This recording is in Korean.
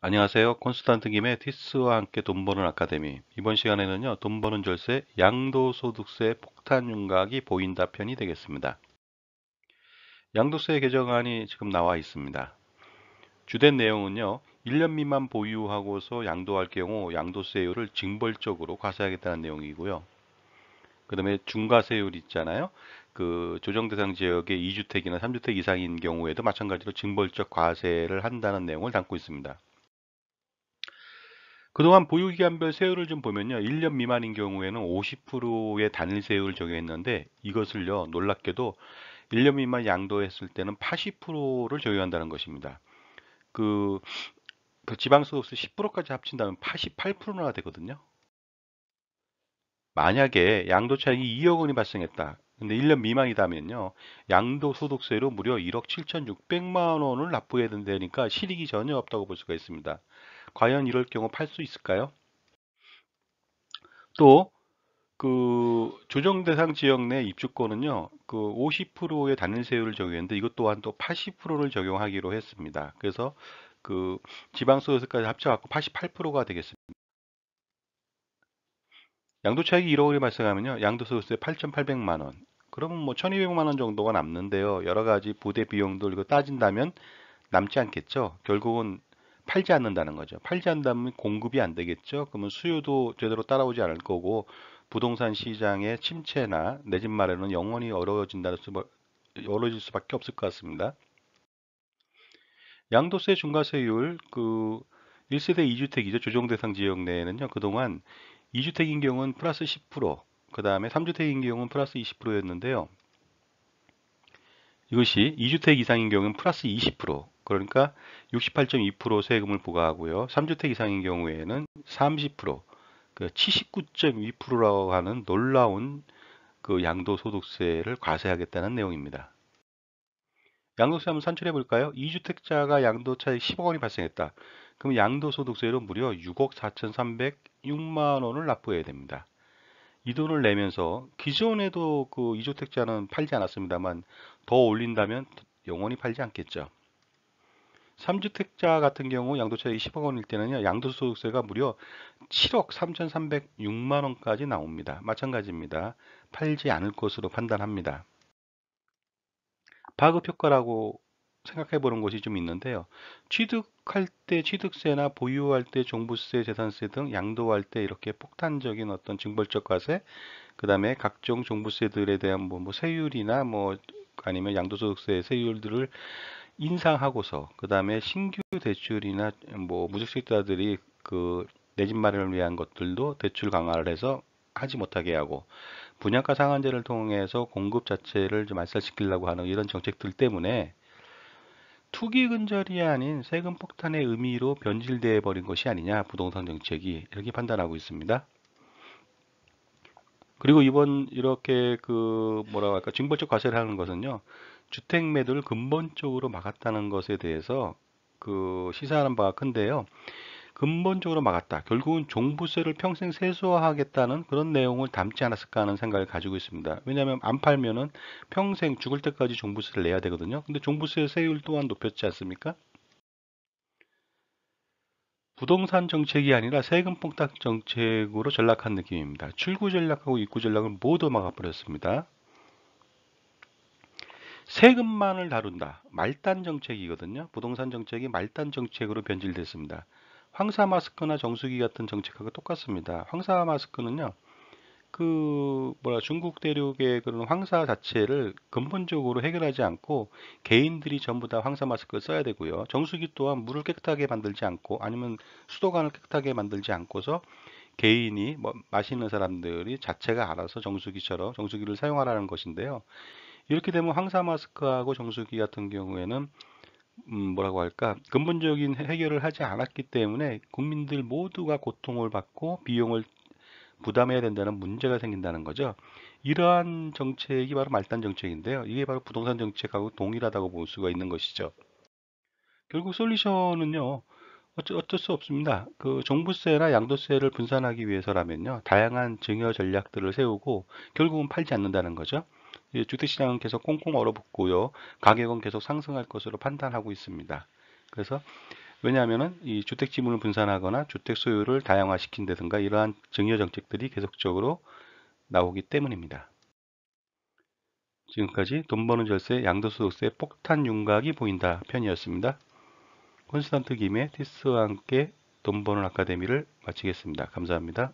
안녕하세요. 콘스탄트 김의 티스와 함께 돈 버는 아카데미. 이번 시간에는요, 돈 버는 절세, 양도소득세 폭탄 윤곽이 보인다 편이 되겠습니다. 양도세 개정안이 지금 나와 있습니다. 주된 내용은요, 1년 미만 보유하고서 양도할 경우 양도세율을 징벌적으로 과세하겠다는 내용이고요. 그 다음에 중과세율 있잖아요. 그 조정 대상 지역의 2주택이나 3주택 이상인 경우에도 마찬가지로 징벌적 과세를 한다는 내용을 담고 있습니다. 그동안 보유기간별 세율을 좀 보면요. 1년 미만인 경우에는 50%의 단일 세율을 적용했는데 이것을요. 놀랍게도 1년 미만 양도했을 때는 80%를 적용한다는 것입니다. 그, 그 지방소득세 10%까지 합친다면 88%나 되거든요. 만약에 양도 차익이 2억 원이 발생했다. 근데 1년 미만이다면요. 양도소득세로 무려 1억 7,600만 원을 납부해야 된다니까 실익이 전혀 없다고 볼 수가 있습니다. 과연 이럴 경우 팔 수 있을까요? 또 그 조정 대상 지역 내 입주권은요, 그 50%의 단일 세율을 적용했는데 이것 또한 또 80%를 적용하기로 했습니다. 그래서 그 지방소득세까지 합쳐갖고 88%가 되겠습니다. 양도차익이 1억 원이 발생하면요, 양도소득세 8,800만 원. 그러면 뭐 1,200만 원 정도가 남는데요. 여러 가지 부대 비용들 이거 따진다면 남지 않겠죠. 결국은 팔지 않는다는 거죠. 팔지 않는다면 공급이 안 되겠죠. 그러면 수요도 제대로 따라오지 않을 거고 부동산 시장의 침체나 내 집 마련은 영원히 어려워질 수밖에 없을 것 같습니다. 양도세 중과세율 그 1세대 2주택이죠. 조정 대상 지역 내에는요. 그동안 2주택인 경우는 플러스 10%, 그 다음에 3주택인 경우는 플러스 20%였는데요. 이것이 2주택 이상인 경우는 플러스 20%, 그러니까 68.2% 세금을 부과하고요. 3주택 이상인 경우에는 30%, 그 79.2%라고 하는 놀라운 그 양도소득세를 과세하겠다는 내용입니다. 양도세 한번 산출해 볼까요? 2주택자가 양도차익 10억 원이 발생했다. 그럼 양도소득세로 무려 6억 4,306만 원을 납부해야 됩니다. 이 돈을 내면서 기존에도 그 2주택자는 팔지 않았습니다만 더 올린다면 영원히 팔지 않겠죠. 3주택자 같은 경우 양도차익이 10억 원일 때는요, 양도소득세가 무려 7억 3,306만 원까지 나옵니다. 마찬가지입니다. 팔지 않을 것으로 판단합니다. 파급 효과라고 생각해 보는 것이 좀 있는데요. 취득할 때 취득세나 보유할 때 종부세, 재산세 등 양도할 때 이렇게 폭탄적인 어떤 징벌적 과세, 그 다음에 각종 종부세들에 대한 뭐 세율이나 뭐 아니면 양도소득세 세율들을 인상하고서 그 다음에 신규 대출이나 뭐 무주택자들이 그 내 집 마련을 위한 것들도 대출 강화를 해서 하지 못하게 하고 분양가 상한제를 통해서 공급 자체를 좀 알살시키려고 하는 이런 정책들 때문에 투기 근절이 아닌 세금 폭탄의 의미로 변질되어 버린 것이 아니냐 부동산 정책이 이렇게 판단하고 있습니다. 그리고 이번 이렇게 그 뭐라고 할까 징벌적 과세를 하는 것은요 주택 매도를 근본적으로 막았다는 것에 대해서 그 시사하는 바가 큰데요. 근본적으로 막았다. 결국은 종부세를 평생 세수하겠다는 그런 내용을 담지 않았을까 하는 생각을 가지고 있습니다. 왜냐하면 안 팔면은 평생 죽을 때까지 종부세를 내야 되거든요. 근데 종부세 세율 또한 높였지 않습니까? 부동산 정책이 아니라 세금 폭탄 정책으로 전락한 느낌입니다. 출구 전략하고 입구 전략을 모두 막아버렸습니다. 세금만을 다룬다. 말단 정책이거든요. 부동산 정책이 말단 정책으로 변질됐습니다. 황사 마스크나 정수기 같은 정책하고 똑같습니다. 황사 마스크는요, 그 뭐라 중국 대륙의 그런 황사 자체를 근본적으로 해결하지 않고 개인들이 전부 다 황사 마스크를 써야 되고요. 정수기 또한 물을 깨끗하게 만들지 않고 아니면 수도관을 깨끗하게 만들지 않고서 개인이 뭐 마시는 사람들이 자체가 알아서 정수기처럼 정수기를 사용하라는 것인데요. 이렇게 되면 황사 마스크하고 정수기 같은 경우에는 뭐라고 할까 근본적인 해결을 하지 않았기 때문에 국민들 모두가 고통을 받고 비용을 부담해야 된다는 문제가 생긴다는 거죠. 이러한 정책이 바로 말단 정책인데요. 이게 바로 부동산 정책하고 동일하다고 볼 수가 있는 것이죠. 결국 솔루션은요. 어쩔 수 없습니다. 그 종부세나 양도세를 분산하기 위해서라면요. 다양한 증여 전략들을 세우고 결국은 팔지 않는다는 거죠. 주택시장은 계속 꽁꽁 얼어붙고요. 가격은 계속 상승할 것으로 판단하고 있습니다. 그래서 왜냐하면은 이 주택 지분을 분산하거나 주택 소유를 다양화시킨다든가 이러한 증여 정책들이 계속적으로 나오기 때문입니다. 지금까지 돈 버는 절세, 양도소득세 폭탄 윤곽이 보인다 편이었습니다. 콘스탄트 김의 티스와 함께 돈 버는 아카데미를 마치겠습니다. 감사합니다.